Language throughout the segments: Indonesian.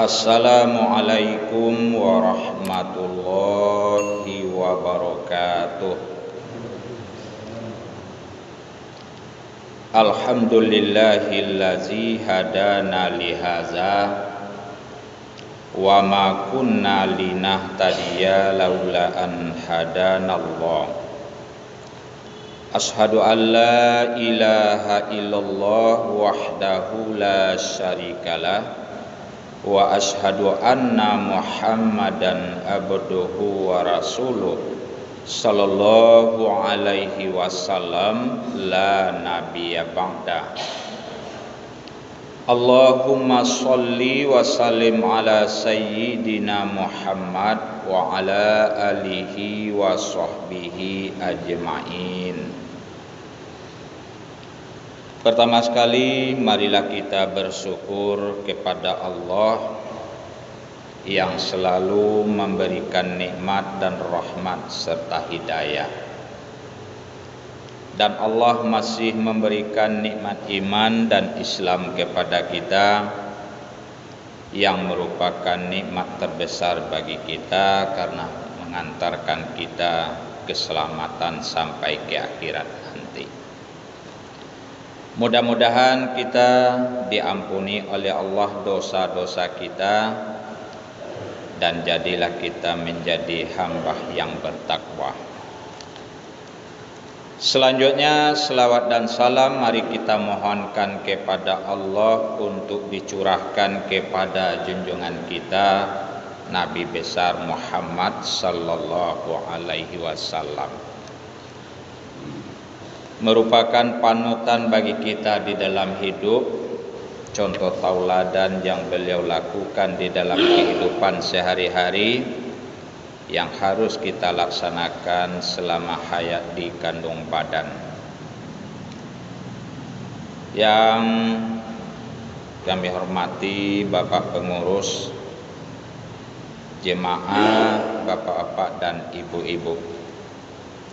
Assalamualaikum warahmatullahi wabarakatuh. Alhamdulillahillazi hadana lihaza wa ma kunna linahtadiya laula an hadanallah. Ashhadu an la ilaha illallah wahdahu la syarikalah wa ashhadu anna Muhammadan abduhu wa rasuluh sallallahu alaihi wasallam la nabiyya ba'da. Allahumma sholli wa sallim ala sayyidina Muhammad wa ala alihi wa sahbihi ajma'in. Pertama sekali, marilah kita bersyukur kepada Allah yang selalu memberikan nikmat dan rahmat serta hidayah. Dan Allah masih memberikan nikmat iman dan Islam kepada kita, yang merupakan nikmat terbesar bagi kita karena mengantarkan kita keselamatan sampai ke akhirat nanti. Mudah-mudahan kita diampuni oleh Allah dosa-dosa kita, dan jadilah kita menjadi hamba yang bertakwa. Selanjutnya, selawat dan salam mari kita mohonkan kepada Allah untuk dicurahkan kepada junjungan kita Nabi besar Muhammad sallallahu alaihi wasallam, merupakan panutan bagi kita di dalam hidup, contoh tauladan yang beliau lakukan di dalam kehidupan sehari-hari yang harus kita laksanakan selama hayat di kandung badan. Yang kami hormati Bapak pengurus, jemaah, bapak-bapak dan ibu-ibu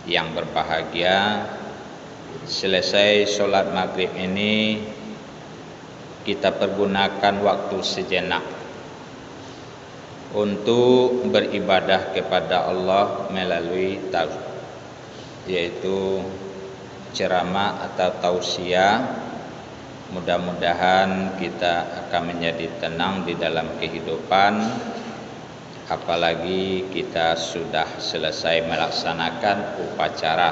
yang berbahagia. Selesai sholat maghrib ini, kita pergunakan waktu sejenak untuk beribadah kepada Allah melalui yaitu ceramah atau tausiah. Mudah-mudahan kita akan menjadi tenang di dalam kehidupan, apalagi kita sudah selesai melaksanakan upacara,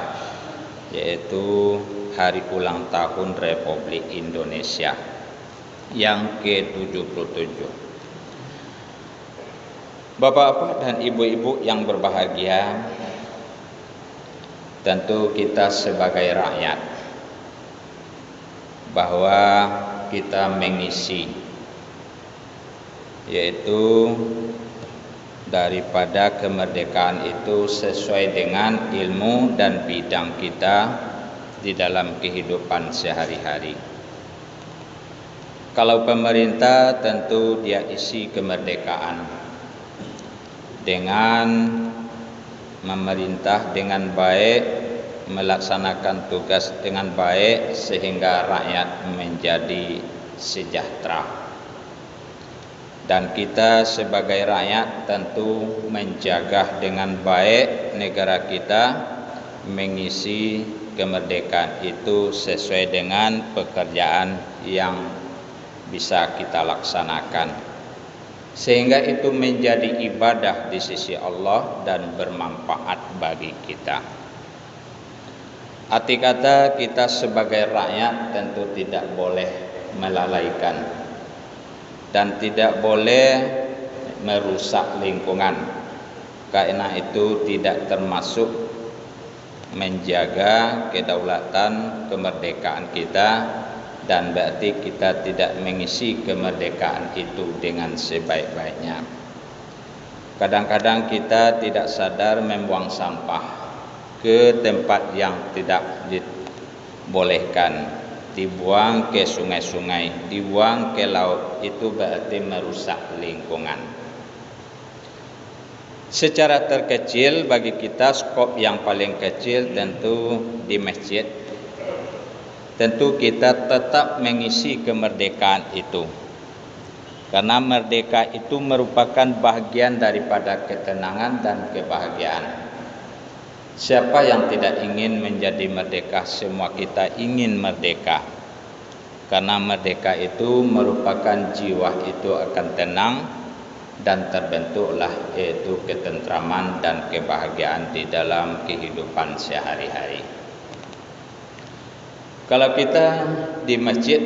yaitu hari ulang tahun Republik Indonesia yang ke-77. Bapak-bapak dan ibu-ibu yang berbahagia, tentu kita sebagai rakyat bahwa kita mengisi, yaitu daripada kemerdekaan itu sesuai dengan ilmu dan bidang kita di dalam kehidupan sehari-hari. Kalau pemerintah, tentu dia isi kemerdekaan dengan memerintah dengan baik, melaksanakan tugas dengan baik sehingga rakyat menjadi sejahtera. Dan kita sebagai rakyat tentu menjaga dengan baik negara kita, mengisi kemerdekaan itu sesuai dengan pekerjaan yang bisa kita laksanakan, sehingga itu menjadi ibadah di sisi Allah dan bermanfaat bagi kita. Arti kata, kita sebagai rakyat tentu tidak boleh melalaikan dan tidak boleh merusak lingkungan, karena itu tidak termasuk menjaga kedaulatan kemerdekaan kita, dan berarti kita tidak mengisi kemerdekaan itu dengan sebaik-baiknya. Kadang-kadang kita tidak sadar membuang sampah ke tempat yang tidak dibolehkan, dibuang ke sungai-sungai, dibuang ke laut, itu berarti merusak lingkungan. Secara terkecil bagi kita, skop yang paling kecil tentu di masjid. Tentu kita tetap mengisi kemerdekaan itu Karena merdeka itu merupakan bagian daripada ketenangan dan kebahagiaan. Siapa yang tidak ingin menjadi merdeka? Semua kita ingin merdeka. Karena merdeka itu merupakan jiwa itu akan tenang dan terbentuklah yaitu ketentraman dan kebahagiaan di dalam kehidupan sehari-hari. Kalau kita di masjid,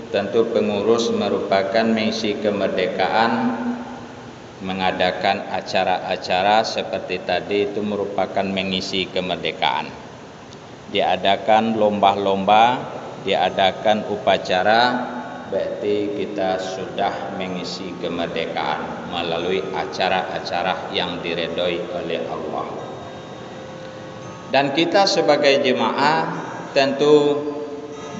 tentu pengurus merupakan mengisi kemerdekaan, mengadakan acara-acara seperti tadi itu merupakan mengisi kemerdekaan. Diadakan lomba-lomba, diadakan upacara, berarti kita sudah mengisi kemerdekaan melalui acara-acara yang diredoi oleh Allah. Dan kita sebagai jemaah tentu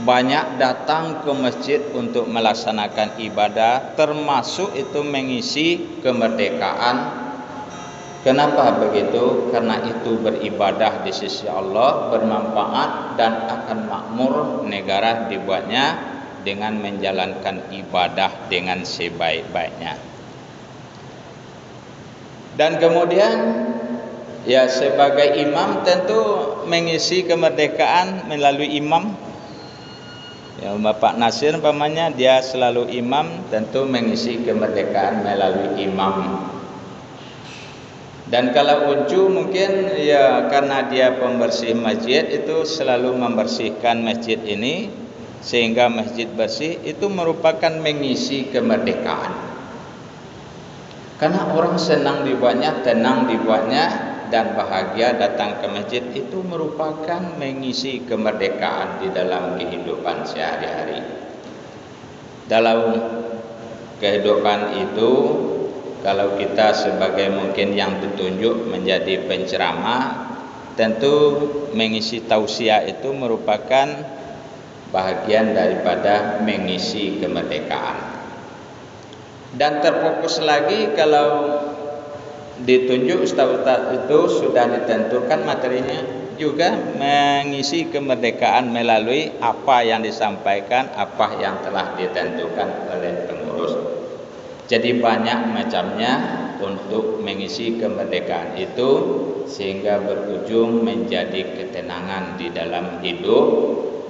banyak datang ke masjid untuk melaksanakan ibadah, termasuk itu mengisi kemerdekaan. Kenapa begitu? Karena itu beribadah di sisi Allah bermanfaat dan akan makmur negara dibuatnya dengan menjalankan ibadah dengan sebaik-baiknya. Dan kemudian ya sebagai imam tentu mengisi kemerdekaan melalui imam. Ya, Bapak Nasir umpamanya dia selalu imam, tentu mengisi kemerdekaan melalui imam. Dan kalau uncu mungkin ya karena dia pembersih masjid itu selalu membersihkan masjid ini sehingga masjid bersih, itu merupakan mengisi kemerdekaan. Karena orang senang dibuatnya, tenang dibuatnya, dan bahagia datang ke masjid, itu merupakan mengisi kemerdekaan di dalam kehidupan sehari-hari. Dalam kehidupan itu, kalau kita sebagai mungkin yang ditunjuk menjadi penceramah, tentu mengisi tausiah itu merupakan bahagian daripada mengisi kemerdekaan. Dan terfokus lagi kalau ditunjuk ustaz-ustaz itu sudah ditentukan materinya, juga mengisi kemerdekaan melalui apa yang disampaikan, apa yang telah ditentukan oleh pengurus. Jadi banyak macamnya untuk mengisi kemerdekaan itu sehingga berujung menjadi ketenangan di dalam hidup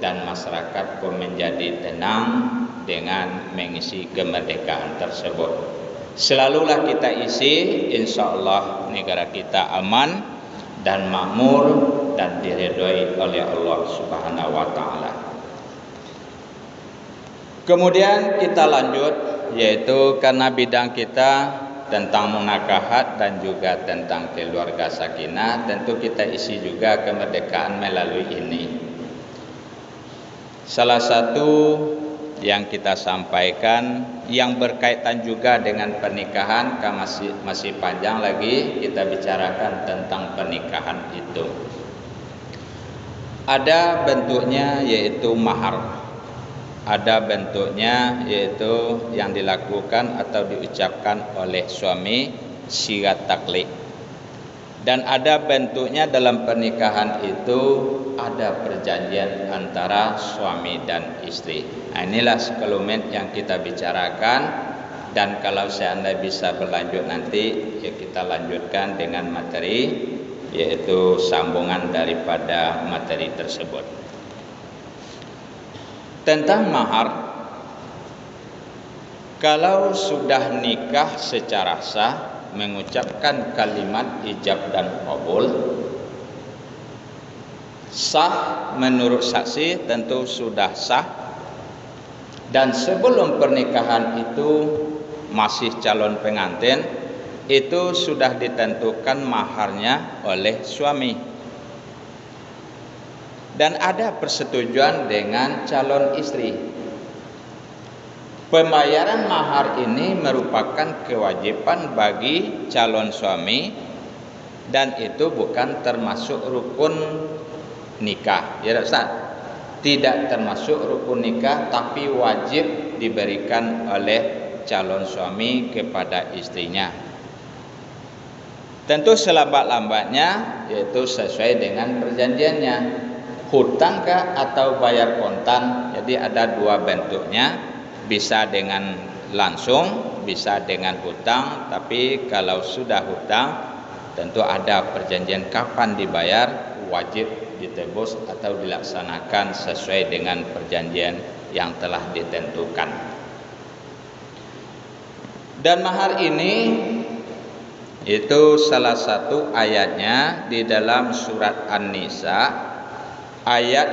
dan masyarakat pun menjadi tenang dengan mengisi kemerdekaan tersebut. Selalulah kita isi, insya Allah negara kita aman dan makmur dan diridhoi oleh Allah Subhanahu wa taala. Kemudian kita lanjut, yaitu karena bidang kita tentang munakahat dan juga tentang keluarga sakinah, tentu kita isi juga kemerdekaan melalui ini. Salah satu yang kita sampaikan yang berkaitan juga dengan pernikahan, kan masih panjang lagi kita bicarakan tentang pernikahan itu. Ada bentuknya yaitu mahar. Ada bentuknya yaitu yang dilakukan atau diucapkan oleh suami, syirat taklid. Dan ada bentuknya dalam pernikahan itu ada perjanjian antara suami dan istri. Nah, inilah sekelumit yang kita bicarakan, dan kalau seandainya bisa berlanjut nanti ya kita lanjutkan dengan materi, yaitu sambungan daripada materi tersebut. Tentang mahar, kalau sudah nikah secara sah, mengucapkan kalimat ijab dan qabul, sah menurut saksi tentu sudah sah, dan sebelum pernikahan itu masih calon pengantin, itu sudah ditentukan maharnya oleh suami. Dan ada persetujuan dengan calon istri. Pembayaran mahar ini merupakan kewajiban bagi calon suami, dan itu bukan termasuk rukun nikah. Ya Ustaz, tidak termasuk rukun nikah, tapi wajib diberikan oleh calon suami kepada istrinya. Tentu selambat-lambatnya, yaitu sesuai dengan perjanjiannya. Hutang kah atau bayar kontan? Jadi ada dua bentuknya. Bisa dengan langsung, bisa dengan hutang, tapi kalau sudah hutang tentu ada perjanjian kapan dibayar, wajib ditebus atau dilaksanakan sesuai dengan perjanjian yang telah ditentukan. Dan mahar ini itu salah satu ayatnya di dalam surat An-Nisa ayat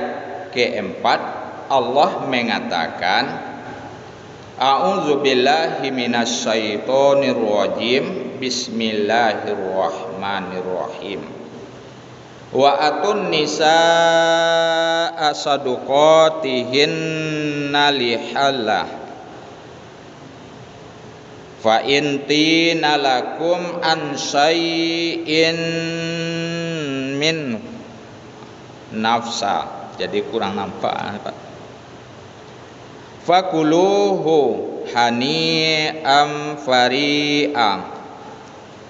keempat. Allah mengatakan, A'udzubillahi minasyaitonir rajim, bismillahirrahmanirrahim. Wa atun nisaa saduqatihinna lihallah fa intina lakum an syai'in min nafsa. Jadi kurang nampak Pak. Fakuluhu hani'am fari'am.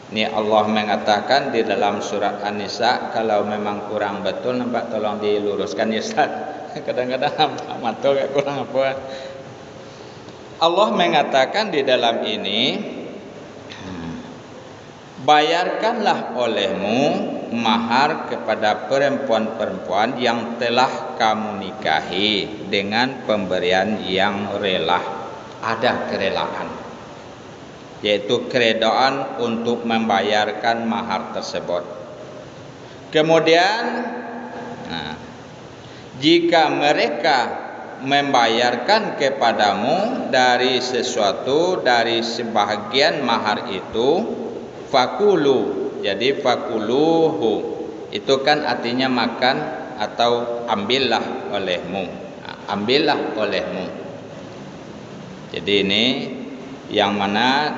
Ini Allah mengatakan di dalam surat An-Nisa. Kalau memang kurang betul nampak tolong diluruskan ya Ustaz. Kadang-kadang matul gak kurang apa. Allah mengatakan di dalam ini, bayarkanlah olehmu mahar kepada perempuan-perempuan yang telah kamu nikahi dengan pemberian yang rela. Ada kerelaan, yaitu keredaan untuk membayarkan mahar tersebut. Kemudian jika mereka membayarkan kepadamu dari sesuatu, dari sebahagian mahar itu, fakulu. Jadi fakuluhu itu kan artinya makan atau ambillah olehmu. Ambillah olehmu. Jadi ini yang mana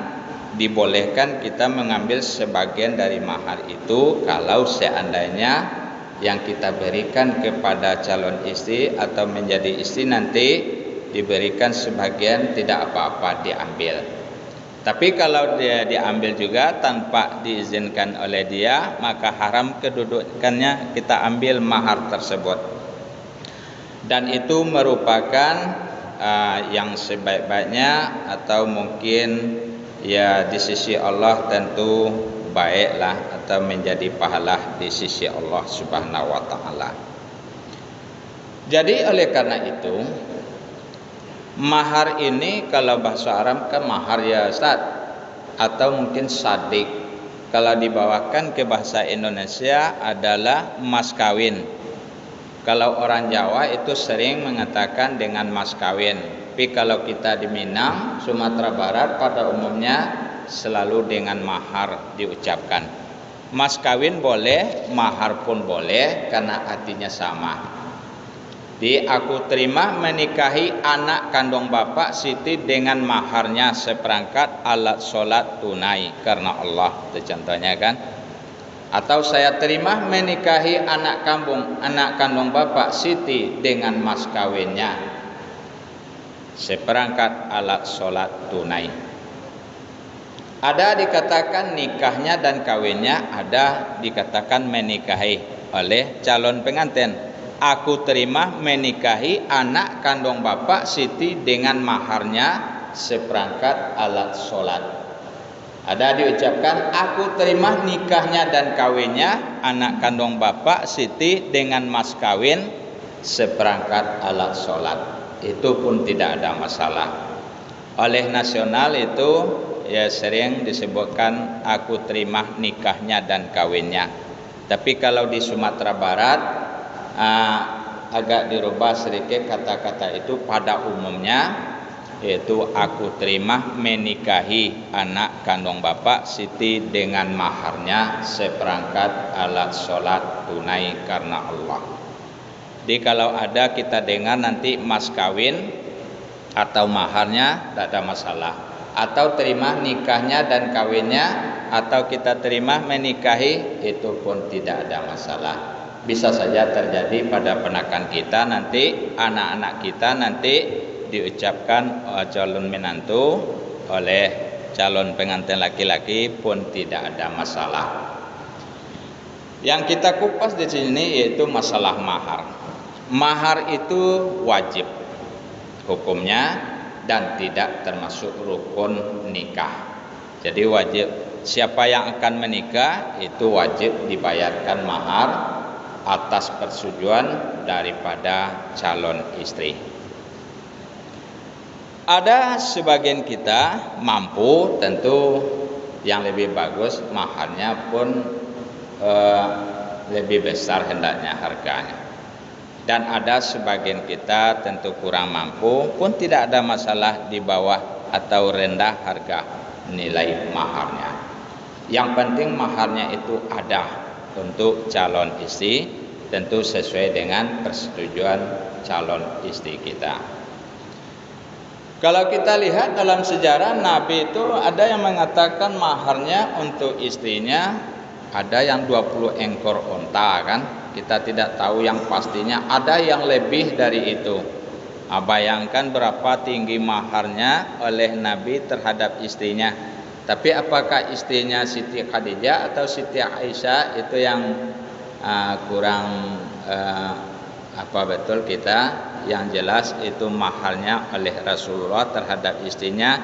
dibolehkan kita mengambil sebagian dari mahar itu kalau seandainya yang kita berikan kepada calon istri atau menjadi istri nanti diberikan sebagian, tidak apa-apa diambil. Tapi kalau dia diambil juga tanpa diizinkan oleh dia, maka haram kedudukannya kita ambil mahar tersebut. Dan itu merupakan yang sebaik-baiknya, atau mungkin ya di sisi Allah tentu baiklah atau menjadi pahala di sisi Allah Subhanahu wa taala. Jadi oleh karena itu mahar ini kalau bahasa Arab kan mahar ya Ustaz, atau mungkin sadik. Kalau dibawakan ke bahasa Indonesia adalah mas kawin. Kalau orang Jawa itu sering mengatakan dengan mas kawin. Tapi kalau kita di Minang, Sumatera Barat pada umumnya selalu dengan mahar diucapkan. Mas kawin boleh, mahar pun boleh karena artinya sama. Di aku terima menikahi anak kandung bapak Siti dengan maharnya seperangkat alat sholat tunai karena Allah. Itu contohnya kan. Atau saya terima menikahi anak kandung bapak Siti dengan mas kawinnya seperangkat alat sholat tunai. Ada dikatakan nikahnya dan kawinnya, ada dikatakan menikahi oleh calon pengantin. Aku terima menikahi anak kandung bapak Siti dengan maharnya seperangkat alat sholat. Ada diucapkan aku terima nikahnya dan kawinnya anak kandung bapak Siti dengan mas kawin seperangkat alat sholat. Itu pun tidak ada masalah. Oleh nasional itu ya sering disebutkan aku terima nikahnya dan kawinnya. Tapi kalau di Sumatera Barat agak dirubah sedikit kata-kata itu. Pada umumnya yaitu aku terima menikahi anak kandung bapak Siti dengan maharnya seperangkat alat sholat tunai karena Allah. Jadi kalau ada kita dengar nanti mas kawin atau maharnya, tidak ada masalah. Atau terima nikahnya dan kawinnya, atau kita terima menikahi, itu pun tidak ada masalah. Bisa saja terjadi pada ponakan kita nanti, anak-anak kita nanti diucapkan calon menantu oleh calon pengantin laki-laki pun tidak ada masalah. Yang kita kupas di sini yaitu masalah mahar. Mahar itu wajib hukumnya, dan tidak termasuk rukun nikah. Jadi wajib siapa yang akan menikah itu wajib dibayarkan mahar atas persetujuan daripada calon istri. Ada sebagian kita mampu, tentu yang lebih bagus maharnya pun lebih besar hendaknya harganya. Dan ada sebagian kita tentu kurang mampu, pun tidak ada masalah di bawah atau rendah harga nilai maharnya. Yang penting maharnya itu ada untuk calon istri, tentu sesuai dengan persetujuan calon istri kita. Kalau kita lihat dalam sejarah Nabi itu ada yang mengatakan maharnya untuk istrinya ada yang 20 ekor unta kan. Kita tidak tahu yang pastinya, ada yang lebih dari itu. Bayangkan berapa tinggi maharnya oleh Nabi terhadap istrinya. Tapi apakah istrinya Siti Khadijah atau Siti Aisyah itu yang kurang betul kita. Yang jelas itu maharnya oleh Rasulullah terhadap istrinya,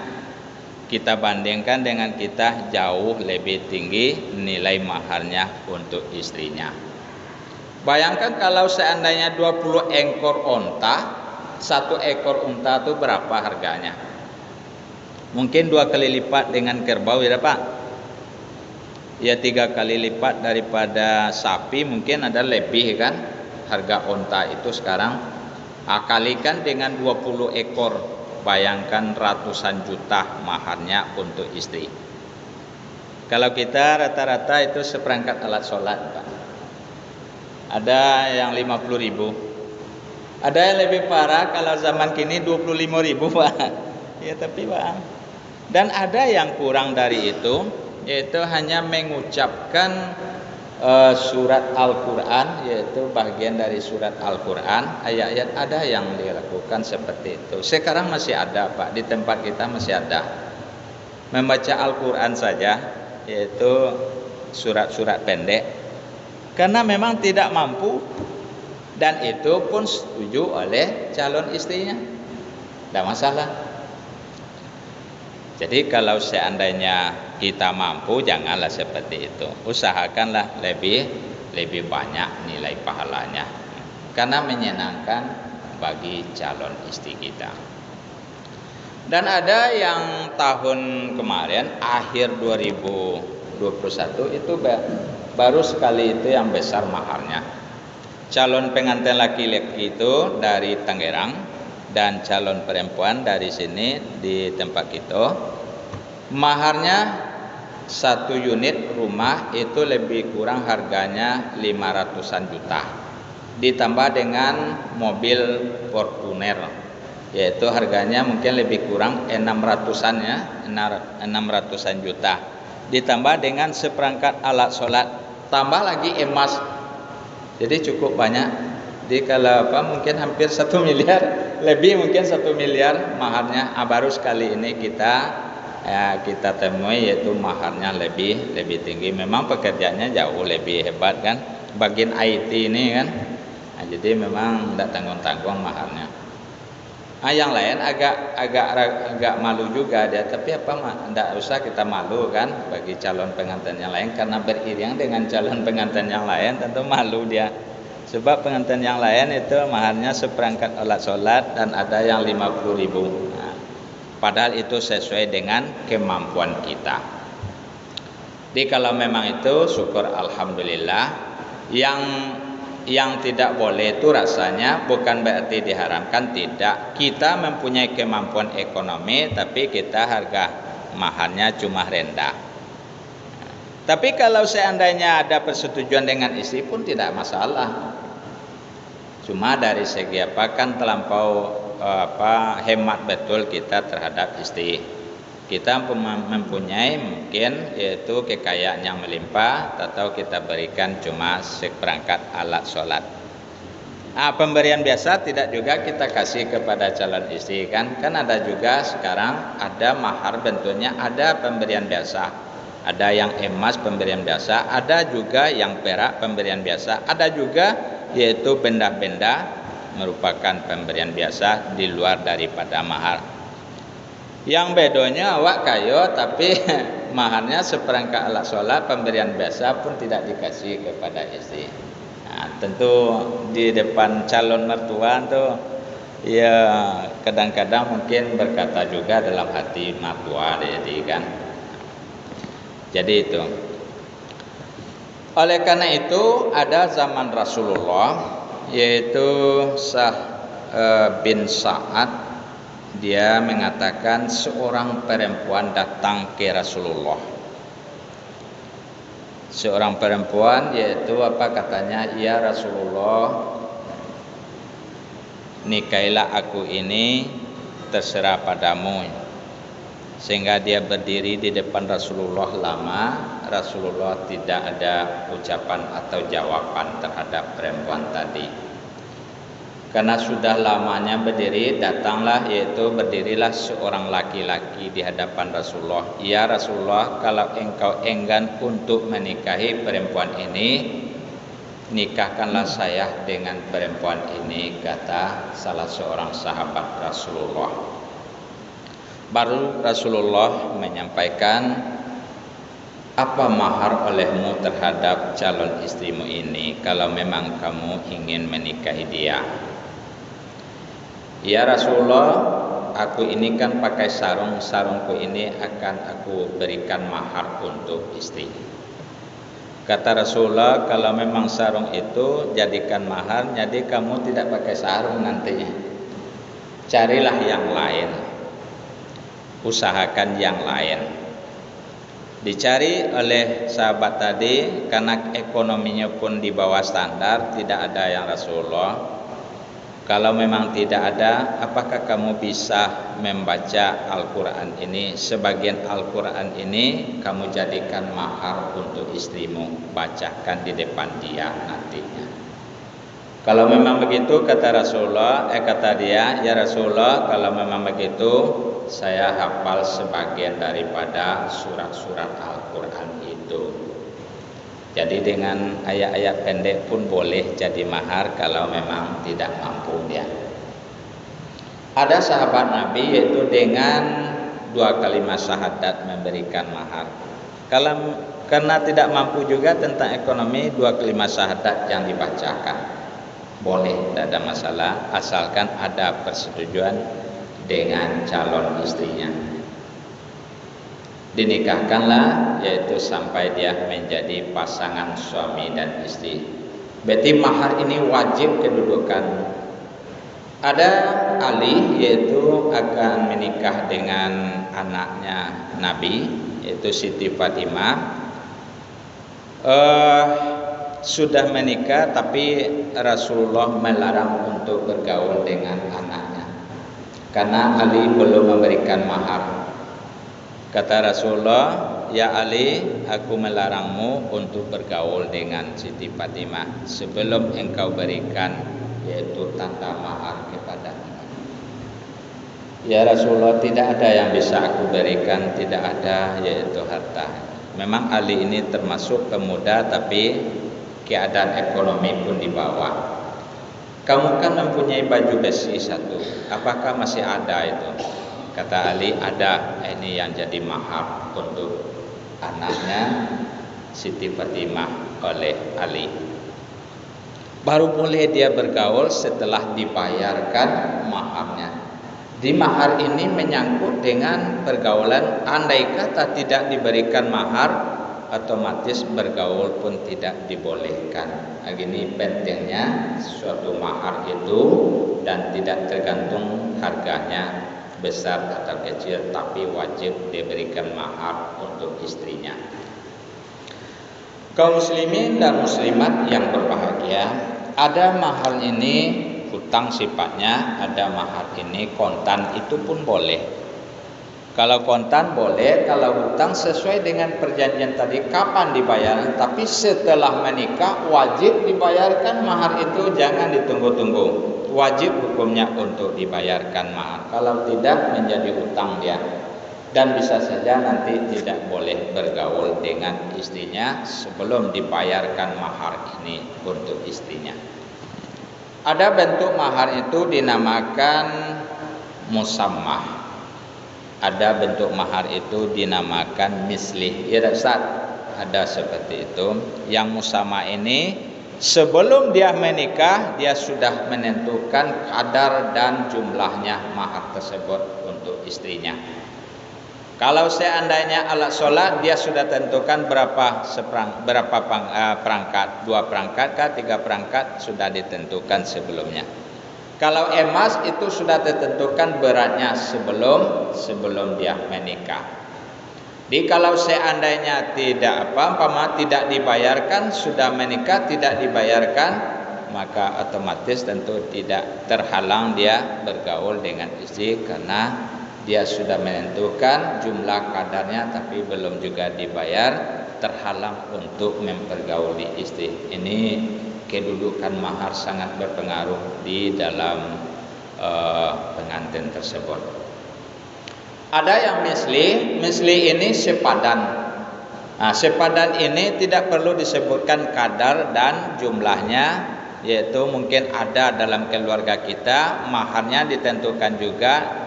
kita bandingkan dengan kita jauh lebih tinggi nilai maharnya untuk istrinya. Bayangkan kalau seandainya 20 ekor unta, satu ekor unta itu berapa harganya? Mungkin 2 kali lipat dengan kerbau ya Pak? Ya 3 kali lipat daripada sapi, mungkin ada lebih kan harga unta itu sekarang. Kalikan dengan 20 ekor, bayangkan ratusan juta maharnya untuk istri. Kalau kita rata-rata itu seperangkat alat sholat Pak. Ada yang 50.000. Ada yang lebih parah kalau zaman kini 25.000 Pak. Ya tapi Pak. Dan ada yang kurang dari itu, yaitu hanya mengucapkan surat Al-Quran, yaitu bagian dari surat Al-Quran, ayat-ayat, ada yang dilakukan seperti itu. Sekarang masih ada Pak, di tempat kita masih ada. Membaca Al-Quran saja, yaitu surat-surat pendek, karena memang tidak mampu, dan itu pun setuju oleh calon istrinya, tidak masalah. Jadi kalau seandainya kita mampu, janganlah seperti itu. Usahakanlah lebih banyak nilai pahalanya, karena menyenangkan bagi calon istri kita. Dan ada yang tahun kemarin akhir 2021 itu baru sekali itu yang besar maharnya. Calon pengantin laki-laki itu dari Tangerang dan calon perempuan dari sini di tempat kita. Maharnya 1 unit rumah itu lebih kurang harganya 500-an juta. Ditambah dengan mobil Fortuner, yaitu harganya mungkin lebih kurang 600-an ya, 600-an juta. Ditambah dengan seperangkat alat sholat, tambah lagi emas. Jadi cukup banyak. Jadi kalau mungkin hampir 1 miliar, lebih mungkin 1 miliar maharnya. Baru sekali ini kita temui, yaitu maharnya lebih tinggi. Memang pekerjaannya jauh lebih hebat kan, bagian IT ini kan. Jadi memang tidak tanggung-tanggung maharnya. Yang lain agak malu juga dia, tapi tidak usah kita malu kan bagi calon pengantin yang lain, karena beriring dengan calon pengantin yang lain tentu malu dia. Sebab pengantin yang lain itu maharnya seperangkat alat sholat dan ada yang 50.000. Padahal itu sesuai dengan kemampuan kita. Jadi kalau memang itu syukur alhamdulillah. Yang tidak boleh itu rasanya bukan berarti diharamkan, tidak. Kita mempunyai kemampuan ekonomi, tapi kita harga maharnya cuma rendah. Tapi kalau seandainya ada persetujuan dengan istri pun tidak masalah. Cuma dari segi kan terlampau hemat betul kita terhadap istri. Kita mempunyai mungkin yaitu kekayaan yang melimpah, atau kita berikan cuma seperangkat alat sholat. Pemberian biasa tidak juga kita kasih kepada calon istri kan ada juga sekarang ada mahar bentuknya, ada pemberian biasa, ada yang emas pemberian biasa, ada juga yang perak pemberian biasa, ada juga yaitu benda-benda merupakan pemberian biasa di luar daripada mahar. Yang bedonya awak kayo tapi maharnya seperangkat alat sholat, pemberian biasa pun tidak dikasih kepada istri. Nah, tentu di depan calon mertua tuh ya kadang-kadang mungkin berkata juga dalam hati mertua jadi kan. Jadi itu. Oleh karena itu ada zaman Rasulullah yaitu bin Sa'ad, dia mengatakan seorang perempuan datang ke Rasulullah. Seorang perempuan yaitu apa katanya, ya Rasulullah, nikahilah aku ini terserah padamu. Sehingga dia berdiri di depan Rasulullah lama. Rasulullah tidak ada ucapan atau jawaban terhadap perempuan tadi. Karena sudah lamanya berdiri, datanglah yaitu berdirilah seorang laki-laki di hadapan Rasulullah. Ya Rasulullah, kalau engkau enggan untuk menikahi perempuan ini, nikahkanlah saya dengan perempuan ini, kata salah seorang sahabat Rasulullah. Baru Rasulullah menyampaikan, apa mahar olehmu terhadap calon istrimu ini kalau memang kamu ingin menikahi dia? Ya Rasulullah, aku ini kan pakai sarung, sarungku ini akan aku berikan mahar untuk istri. Kata Rasulullah, kalau memang sarung itu jadikan mahar, jadi kamu tidak pakai sarung nantinya. Carilah yang lain, usahakan yang lain. Dicari oleh sahabat tadi, karena ekonominya pun di bawah standar, tidak ada yang Rasulullah. Kalau memang tidak ada, apakah kamu bisa membaca Al-Quran ini? Sebagian Al-Quran ini kamu jadikan mahar untuk istrimu, bacakan di depan dia nantinya. Kalau memang begitu, kata Rasulullah, kata dia, ya Rasulullah, kalau memang begitu, saya hafal sebagian daripada surat-surat Al-Quran itu. Jadi dengan ayat-ayat pendek pun boleh jadi mahar kalau memang tidak mampu dia. Ada sahabat Nabi yaitu dengan 2 kalimat syahadat memberikan mahar. Kalau karena tidak mampu juga tentang ekonomi, 2 kalimat syahadat yang dibacakan boleh, tidak ada masalah, asalkan ada persetujuan dengan calon istrinya. Dinikahkanlah yaitu sampai dia menjadi pasangan suami dan istri. Berarti mahar ini wajib kedudukan. Ada Ali yaitu akan menikah dengan anaknya Nabi yaitu Siti Fatimah. Sudah menikah tapi Rasulullah melarang untuk bergaul dengan anaknya karena Ali belum memberikan mahar. Kata Rasulullah, ya Ali, aku melarangmu untuk bergaul dengan Siti Fatimah sebelum engkau berikan yaitu tanda mahar kepadanya. Ya Rasulullah, tidak ada yang bisa aku berikan, tidak ada yaitu harta. Memang Ali ini termasuk pemuda tapi keadaan ekonomi pun di bawah. Kamu kan mempunyai baju besi satu, apakah masih ada itu? Kata Ali, ada, ini yang jadi mahar untuk anaknya Siti Fatimah oleh Ali. Baru boleh dia bergaul setelah dibayarkan maharnya. Di mahar ini menyangkut dengan pergaulan, andai kata tidak diberikan mahar, otomatis bergaul pun tidak dibolehkan. Begini pentingnya suatu mahar itu, dan tidak tergantung harganya besar atau kecil, tapi wajib diberikan mahar untuk istrinya. Kaum muslimin dan muslimat yang berbahagia, ada mahar ini hutang sifatnya, ada mahar ini kontan, itu pun boleh. Kalau kontan boleh, kalau hutang sesuai dengan perjanjian tadi kapan dibayar, tapi setelah menikah wajib dibayarkan mahar itu, jangan ditunggu-tunggu. Wajib hukumnya untuk dibayarkan mahar. Kalau tidak menjadi hutang dia, dan bisa saja nanti tidak boleh bergaul dengan istrinya sebelum dibayarkan mahar ini untuk istrinya. Ada bentuk mahar itu dinamakan musammah. ada bentuk mahar itu dinamakan mislih. Ya Ustaz, ada seperti itu. Yang musama ini sebelum dia menikah dia sudah menentukan kadar dan jumlahnya mahar tersebut untuk istrinya. Kalau seandainya alat sholat dia sudah tentukan berapa perangkat, 2 perangkat kah, 3 perangkat sudah ditentukan sebelumnya. Kalau emas itu sudah ditentukan beratnya sebelum dia menikah. Jadi kalau seandainya tidak tidak dibayarkan, sudah menikah tidak dibayarkan, maka otomatis tentu tidak terhalang dia bergaul dengan istri karena dia sudah menentukan jumlah kadarnya tapi belum juga dibayar, terhalang untuk mempergauli istri. Ini kedudukan mahar sangat berpengaruh di dalam pengantin tersebut. Ada yang misli ini sepadan. Nah, sepadan ini tidak perlu disebutkan kadar dan jumlahnya, yaitu mungkin ada dalam keluarga kita, maharnya ditentukan juga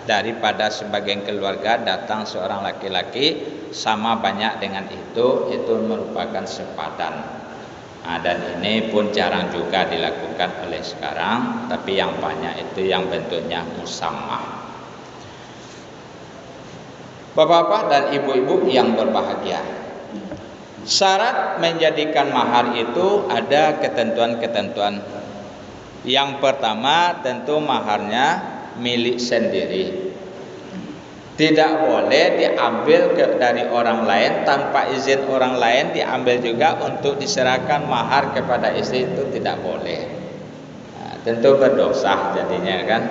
daripada sebagian keluarga datang seorang laki-laki sama banyak dengan itu merupakan sepadan. Nah, dan ini pun jarang juga dilakukan oleh sekarang, tapi yang banyak itu yang bentuknya musammah. Bapak-bapak dan ibu-ibu yang berbahagia, syarat menjadikan mahar itu ada ketentuan-ketentuan. Yang pertama tentu maharnya milik sendiri. Tidak boleh diambil dari orang lain tanpa izin orang lain, diambil juga untuk diserahkan mahar kepada istri, itu tidak boleh. Nah, tentu berdosa jadinya kan.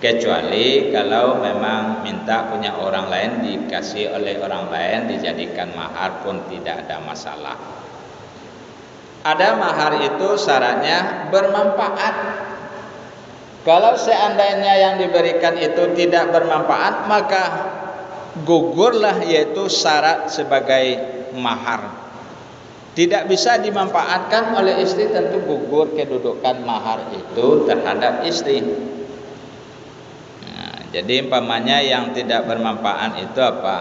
Kecuali kalau memang minta punya orang lain, dikasih oleh orang lain, dijadikan mahar pun tidak ada masalah. Ada mahar itu syaratnya bermanfaat. Kalau seandainya yang diberikan itu tidak bermanfaat, maka gugurlah yaitu syarat sebagai mahar. Tidak bisa dimanfaatkan oleh istri, tentu gugur kedudukan mahar itu terhadap istri. Nah, jadi umpamanya yang tidak bermanfaat itu apa?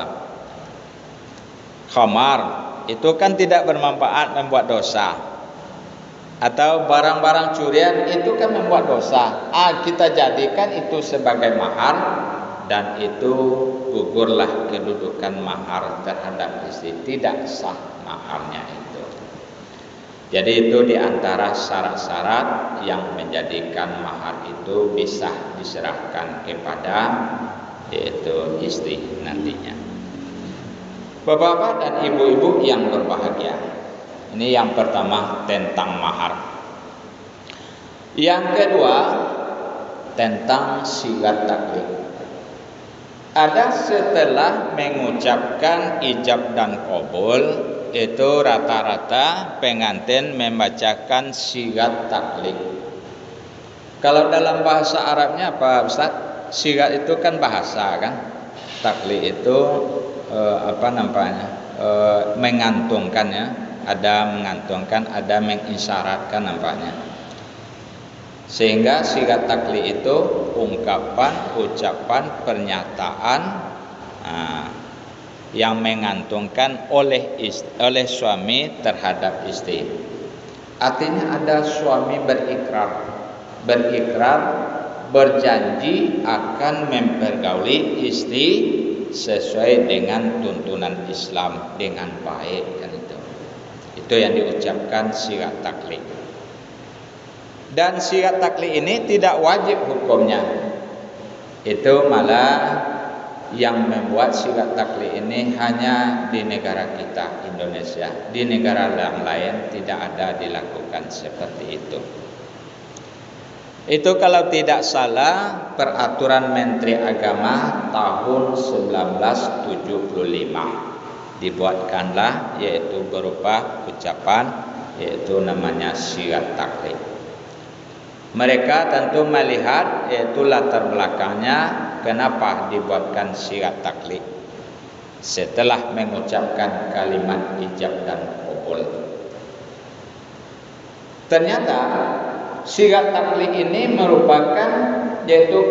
Khamar, itu kan tidak bermanfaat, membuat dosa. Atau barang-barang curian itu kan membuat dosa. Kita jadikan itu sebagai mahar, dan itu gugurlah kedudukan mahar terhadap istri, tidak sah maharnya itu. Jadi itu diantara syarat-syarat yang menjadikan mahar itu bisa diserahkan kepada yaitu istri nantinya. Bapak-bapak dan ibu-ibu yang berbahagia, ini yang pertama tentang mahar. Yang kedua tentang sigat taklid. Ada setelah mengucapkan ijab dan qabul, itu rata-rata pengantin membacakan sigat taklid. Kalau dalam bahasa Arabnya apa Ustaz? Sigat itu kan bahasa kan. Taklid itu mengantungkan ya. Ada mengantungkan, ada mengisyaratkan nampaknya. Sehingga sigat taklid itu ungkapan, ucapan, pernyataan yang mengantungkan oleh suami terhadap istri. Artinya ada suami berikrar, berjanji akan mempergauli istri sesuai dengan tuntunan Islam dengan baik kan itu. Itu yang diucapkan sigat taklid. Dan sigat taklid ini tidak wajib hukumnya. Itu malah yang membuat sigat taklid ini hanya di negara kita Indonesia. Di negara yang lain tidak ada dilakukan seperti itu. Itu kalau tidak salah peraturan Menteri Agama tahun 1975. Dibuatkanlah yaitu berupa ucapan, yaitu namanya sigat taklid. Mereka tentu melihat yaitu latar belakangnya kenapa dibuatkan sigat taklid setelah mengucapkan kalimat ijab dan qabul. Ternyata sigat taklid ini merupakan yaitu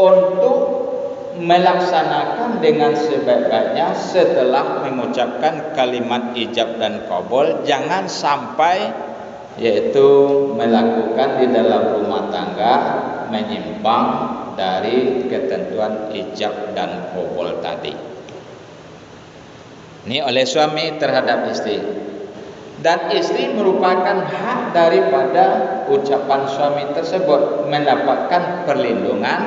untuk melaksanakan dengan sebaik-baiknya setelah mengucapkan kalimat ijab dan qabul. Jangan sampai yaitu melakukan di dalam rumah tangga menyimpang dari ketentuan ijab dan qabul tadi. Ini oleh suami terhadap istri. Dan istri merupakan hak daripada ucapan suami tersebut mendapatkan perlindungan,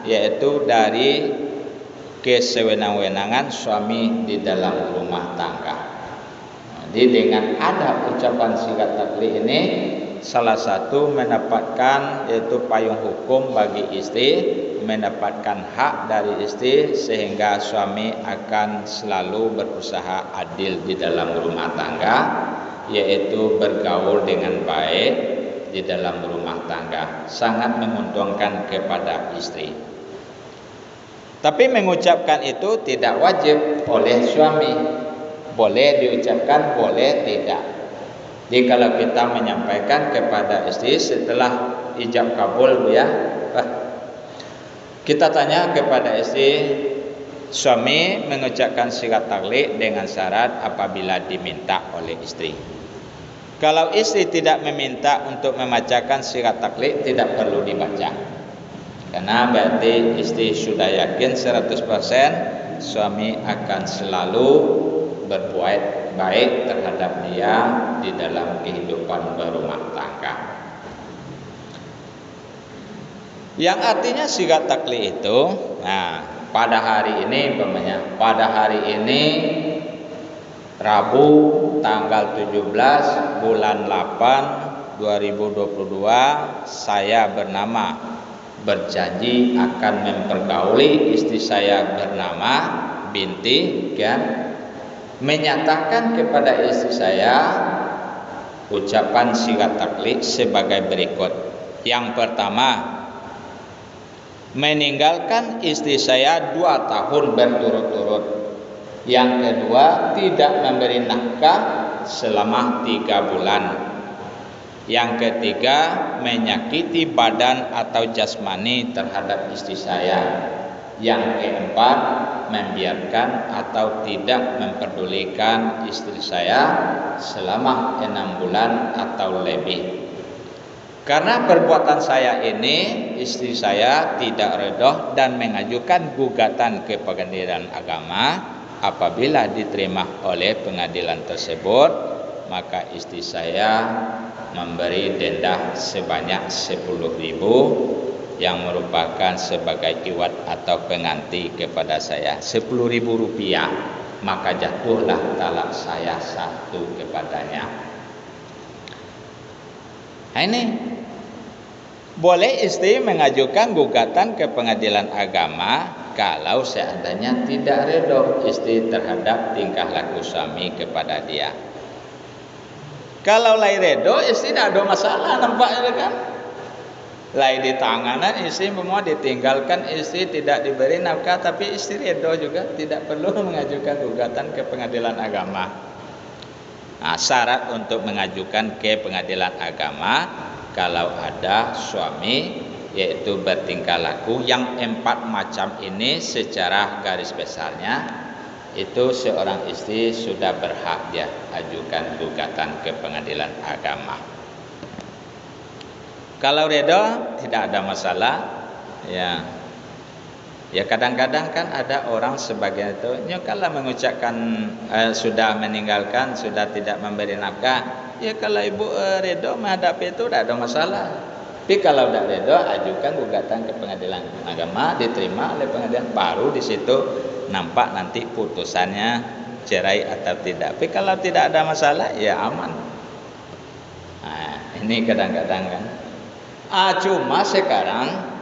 yaitu dari kesewenang-wenangan suami di dalam rumah tangga. Jadi dengan ada ucapan sigat taklid ini, salah satu mendapatkan yaitu payung hukum bagi istri, mendapatkan hak dari istri, sehingga suami akan selalu berusaha adil di dalam rumah tangga, yaitu bergaul dengan baik di dalam rumah tangga. Sangat menguntungkan kepada istri. Tapi mengucapkan itu tidak wajib oleh suami. Boleh diucapkan, boleh tidak. Jadi kalau kita menyampaikan kepada istri setelah ijab kabul, ya, kita tanya kepada istri, suami mengucapkan sigat taklid dengan syarat apabila diminta oleh istri. Kalau istri tidak meminta untuk membacakan sigat taklid, tidak perlu dibaca. Karena berarti istri sudah yakin 100% suami akan selalu berbuat baik terhadap dia di dalam kehidupan berumah tangga. Yang artinya sigat taklid itu, nah, pada hari ini Rabu tanggal 17 bulan 8 2022, saya berjanji akan mempergauli istri saya bernama Binti, kan, menyatakan kepada istri saya ucapan sigat taklid sebagai berikut. Yang pertama, meninggalkan istri saya 2 tahun berturut-turut. Yang kedua, tidak memberi nafkah selama 3 bulan. Yang ketiga, menyakiti badan atau jasmani terhadap istri saya. Yang keempat, membiarkan atau tidak memperdulikan istri saya selama 6 bulan atau lebih. Karena perbuatan saya ini, istri saya tidak redha dan mengajukan gugatan ke pengadilan agama. Apabila diterima oleh pengadilan tersebut, maka istri saya memberi denda sebanyak 10.000 yang merupakan sebagai iwat atau pengganti kepada saya, 10.000 rupiah. Maka jatuhlah talak saya 1 kepadanya. Ini boleh istri mengajukan gugatan ke pengadilan agama kalau seandainya tidak redha istri terhadap tingkah laku suami kepada dia. Kalau lai redha, istri tidak ada masalah, nampaknya kan. Lai di tanganan istri mau ditinggalkan, istri tidak diberi nafkah, tapi istri redha juga, tidak perlu mengajukan gugatan ke pengadilan agama. Nah, syarat untuk mengajukan ke pengadilan agama kalau ada suami yaitu bertingkah laku yang 4 macam ini, secara garis besarnya itu seorang istri sudah berhak dia ajukan gugatan ke pengadilan agama. Kalau redha tidak ada masalah, ya. Ya kadang-kadang kan ada orang sebagian itu kalau mengucapkan sudah meninggalkan, sudah tidak memberi nafkah, ya kalau ibu redha menghadapi itu tidak ada masalah. Tapi kalau tidak redha, ajukan gugatan ke pengadilan agama, diterima oleh pengadilan, baru di situ nampak nanti putusannya cerai atau tidak. Tapi kalau tidak ada masalah, ya aman. Nah, ini kadang-kadang kan. Cuma sekarang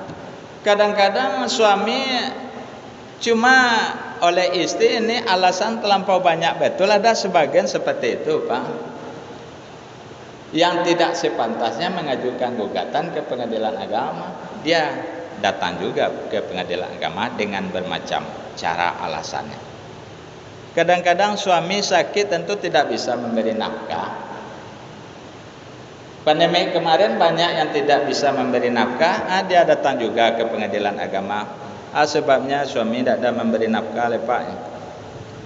kadang-kadang suami cuma oleh istri ini alasan terlampau banyak, betul ada sebagian seperti itu, Pak. Yang tidak sepantasnya mengajukan gugatan ke pengadilan agama, dia datang juga ke pengadilan agama dengan bermacam cara alasannya. Kadang-kadang suami sakit tentu tidak bisa memberi nafkah. Pandemi kemarin banyak yang tidak bisa memberi nafkah, dia datang juga ke pengadilan agama. Sebabnya suami tidak ada memberi nafkah, Pak.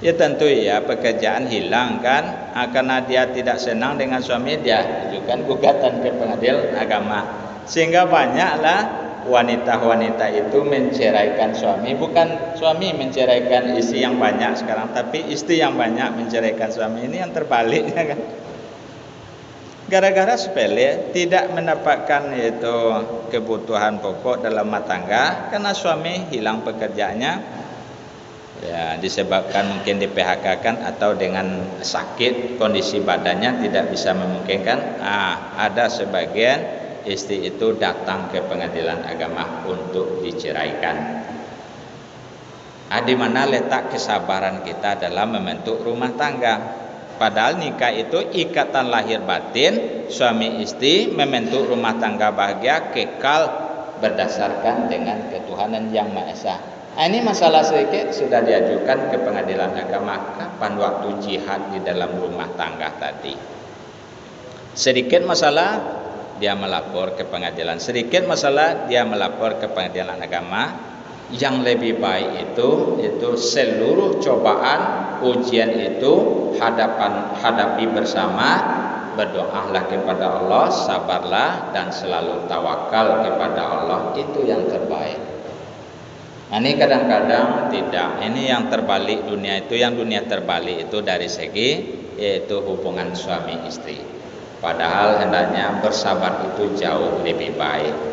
Ya tentu ya, pekerjaan hilang kan, karena dia tidak senang dengan suami, dia ajukan gugatan ke pengadilan agama. Sehingga banyaklah wanita-wanita itu menceraikan suami. Bukan suami menceraikan istri yang banyak sekarang, tapi istri yang banyak menceraikan suami. Ini yang terbaliknya kan. Gara-gara sepele, tidak mendapatkan itu kebutuhan pokok dalam rumah tangga karena suami hilang pekerjaannya, ya disebabkan mungkin di PHK kan, atau dengan sakit, kondisi badannya tidak bisa memungkinkan. Ada sebagian istri itu datang ke pengadilan agama untuk diceraikan. Di mana letak kesabaran kita dalam membentuk rumah tangga? Padahal nikah itu ikatan lahir batin suami istri membentuk rumah tangga bahagia kekal berdasarkan dengan ketuhanan Yang Maha Esa. Ini masalah sedikit sudah diajukan ke pengadilan agama. Kapan waktu jihad di dalam rumah tangga tadi? Sedikit masalah dia melapor ke pengadilan, sedikit masalah dia melapor ke pengadilan agama. Yang lebih baik itu seluruh cobaan ujian itu hadapi bersama, berdoalah kepada Allah, sabarlah dan selalu tawakal kepada Allah, itu yang terbaik. Ini kadang-kadang tidak, ini yang terbalik dunia itu, yang dunia terbalik itu dari segi yaitu hubungan suami istri. Padahal hendaknya bersabar itu jauh lebih baik.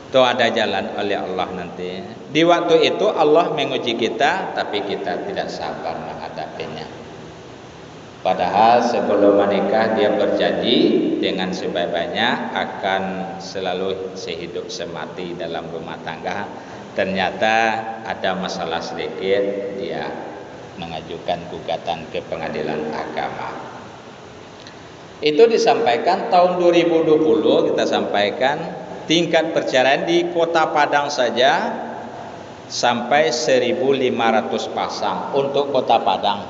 Itu ada jalan oleh Allah nanti. Di waktu itu Allah menguji kita, tapi kita tidak sabar menghadapinya. Padahal sebelum menikah dia berjanji dengan sebaik-baiknya akan selalu sehidup semati dalam rumah tangga. Ternyata ada masalah sedikit, dia mengajukan gugatan ke pengadilan agama. Itu disampaikan tahun 2020, kita sampaikan tingkat perceraian di Kota Padang saja sampai 1.500 pasang untuk Kota Padang.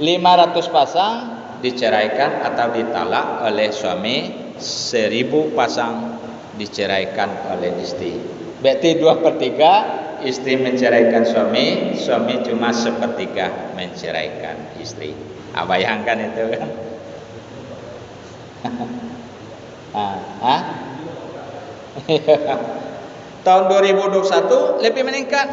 500 pasang diceraikan atau ditalak oleh suami, 1.000 pasang diceraikan oleh istri. Berarti 2/3 istri menceraikan suami, suami cuma 1/3 menceraikan istri. Bayangkan itu kan. Tahun 2021 lebih meningkat,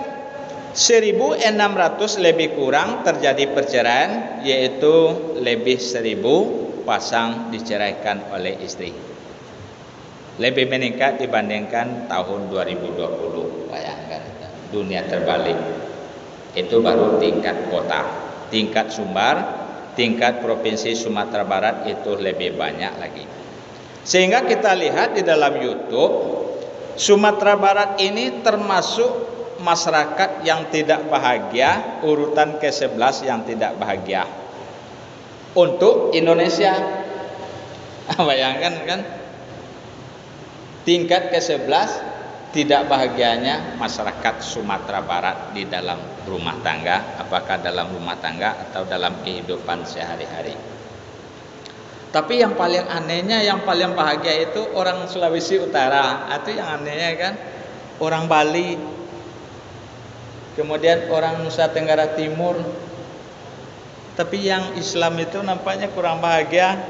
1.600 lebih kurang terjadi perceraian, yaitu lebih 1.000 pasang diceraikan oleh istri. Lebih meningkat dibandingkan tahun 2020. Bayangkan, dunia terbalik. Itu baru tingkat kota. Tingkat Sumbar, tingkat provinsi Sumatera Barat itu lebih banyak lagi. Sehingga kita lihat di dalam YouTube, Sumatera Barat ini termasuk masyarakat yang tidak bahagia, urutan ke-11 yang tidak bahagia untuk Indonesia. Bayangkan kan, tingkat ke-11 tidak bahagianya masyarakat Sumatera Barat di dalam rumah tangga, apakah dalam rumah tangga atau dalam kehidupan sehari-hari. Tapi yang paling anehnya, yang paling bahagia itu orang Sulawesi Utara. Itu yang anehnya kan, orang Bali, kemudian orang Nusa Tenggara Timur. Tapi yang Islam itu nampaknya kurang bahagia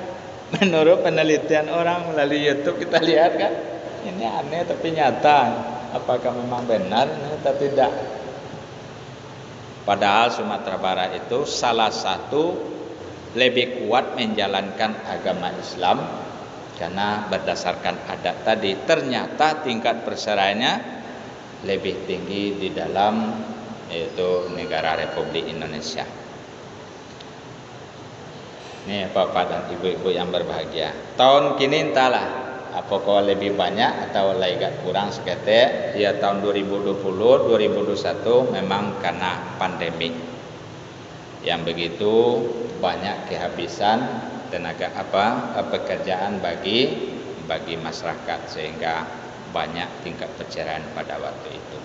menurut penelitian orang melalui YouTube. Kita lihat kan, ini aneh tapi nyata. Apakah memang benar atau tidak? Padahal Sumatera Barat itu salah satu lebih kuat menjalankan agama Islam, karena berdasarkan adat tadi ternyata tingkat perceraiannya lebih tinggi di dalam yaitu negara Republik Indonesia. Ini Bapak dan Ibu-ibu yang berbahagia, tahun kini entahlah apakah lebih banyak atau agak kurang seketek. Ya tahun 2020, 2021 memang karena pandemi yang begitu banyak kehabisan tenaga pekerjaan bagi masyarakat, sehingga banyak tingkat perceraian pada waktu itu.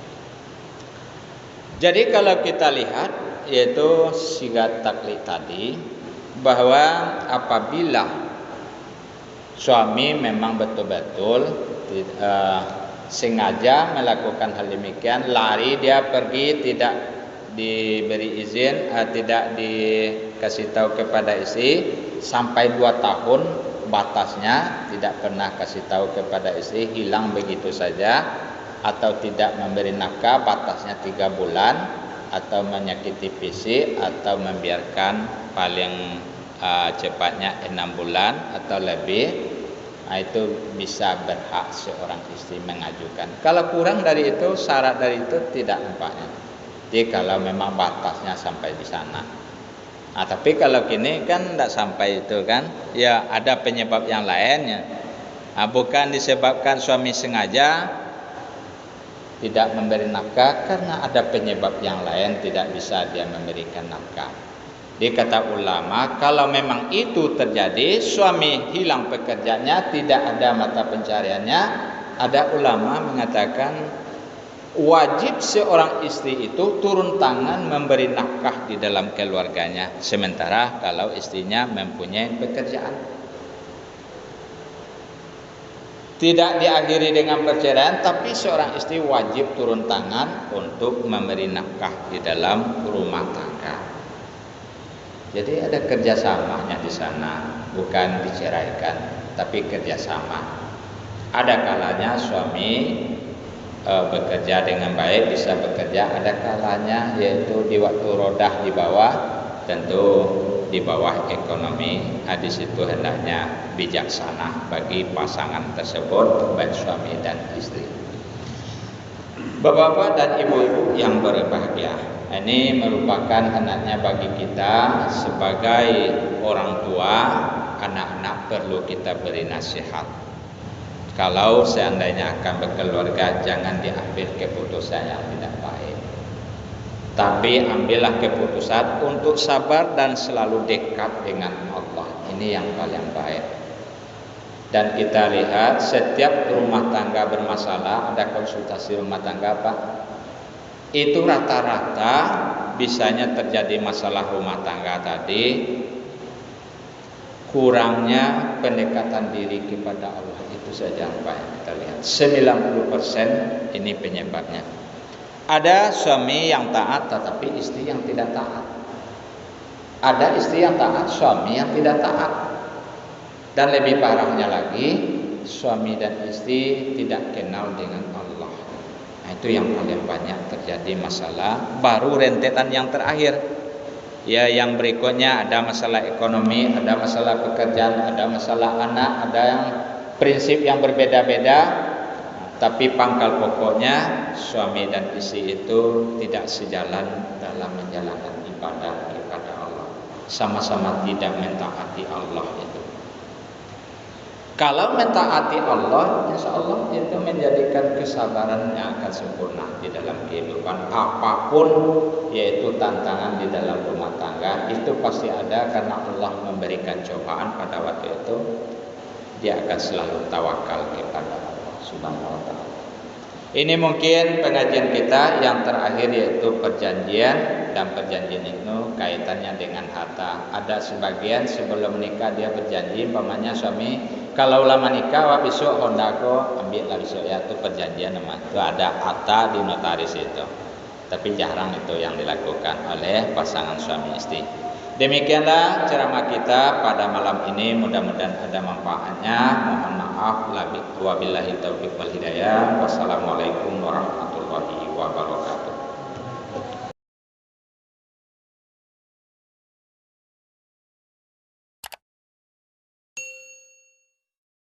Jadi kalau kita lihat yaitu sigat taklid tadi, bahwa apabila suami memang betul-betul sengaja melakukan hal demikian, lari dia pergi tidak diberi izin, tidak dikasih tahu kepada istri sampai 2 tahun batasnya, tidak pernah kasih tahu kepada istri, hilang begitu saja, atau tidak memberi nafkah batasnya 3 bulan, atau menyakiti fisik, atau membiarkan paling cepatnya 6 bulan atau lebih. Itu bisa berhak seorang istri mengajukan. Kalau kurang dari itu, syarat dari itu tidak nampaknya. Jadi kalau memang batasnya sampai di sana. Tapi kalau kini kan tidak sampai itu kan, ya ada penyebab yang lainnya. Bukan disebabkan suami sengaja tidak memberi nafkah, karena ada penyebab yang lain tidak bisa dia memberikan nafkah. Dia kata ulama, kalau memang itu terjadi, suami hilang pekerjaannya, tidak ada mata pencariannya, ada ulama mengatakan wajib seorang istri itu turun tangan memberi nafkah di dalam keluarganya, sementara kalau istrinya mempunyai pekerjaan. Tidak diakhiri dengan perceraian, tapi seorang istri wajib turun tangan untuk memberi nafkah di dalam rumah tangga. Jadi ada kerjasamanya di sana, bukan diceraikan, tapi kerjasama. Ada kalanya suami bekerja dengan baik, bisa bekerja. Ada kalanya yaitu di waktu rodah di bawah, tentu di bawah ekonomi. Di situ hendaknya bijaksana bagi pasangan tersebut, baik suami dan istri. Bapak-bapak dan ibu-ibu yang berbahagia, ini merupakan hendaknya bagi kita sebagai orang tua, anak-anak perlu kita beri nasihat. Kalau seandainya akan berkeluarga, jangan diambil keputusan yang tidak baik, tapi ambillah keputusan untuk sabar dan selalu dekat dengan Allah. Ini yang paling baik. Dan kita lihat setiap rumah tangga bermasalah, ada konsultasi rumah tangga Pak, itu rata-rata bisanya terjadi masalah rumah tangga tadi, kurangnya pendekatan diri kepada Allah. Itu saja Pak yang kita lihat. 90% ini penyebabnya. Ada suami yang taat tetapi istri yang tidak taat. Ada istri yang taat, suami yang tidak taat. Dan lebih parahnya lagi, suami dan istri tidak kenal dengan Allah. Itu yang paling banyak terjadi masalah. Baru rentetan yang terakhir. Ya, yang berikutnya ada masalah ekonomi, ada masalah pekerjaan, ada masalah anak, ada yang prinsip yang berbeda-beda. Tapi pangkal pokoknya suami dan istri itu tidak sejalan dalam menjalankan ibadah kepada Allah. Sama-sama tidak mentaati Allah itu. Kalau mentaati Allah, insya Allah itu menjadikan kesabaran yang akan sempurna di dalam kehidupan. Apapun yaitu tantangan di dalam rumah tangga, itu pasti ada karena Allah memberikan cobaan pada waktu itu. Dia akan selalu tawakal kepada Allah Subhanahu wa ta'ala. Ini mungkin pengajian kita yang terakhir, yaitu perjanjian. Dan perjanjian itu kaitannya dengan harta. Ada sebagian sebelum menikah dia berjanji, umpamanya suami, kalau lama nikah besok Hondako ambillah besok, ya itu perjanjian namanya. Itu ada harta di notaris itu. Tapi jarang itu yang dilakukan oleh pasangan suami istri. Demikianlah ceramah kita pada malam ini, mudah-mudahan ada manfaatnya. Mohon maaf, wabillahi taufiq wal hidayah. Wassalamualaikum warahmatullahi wabarakatuh.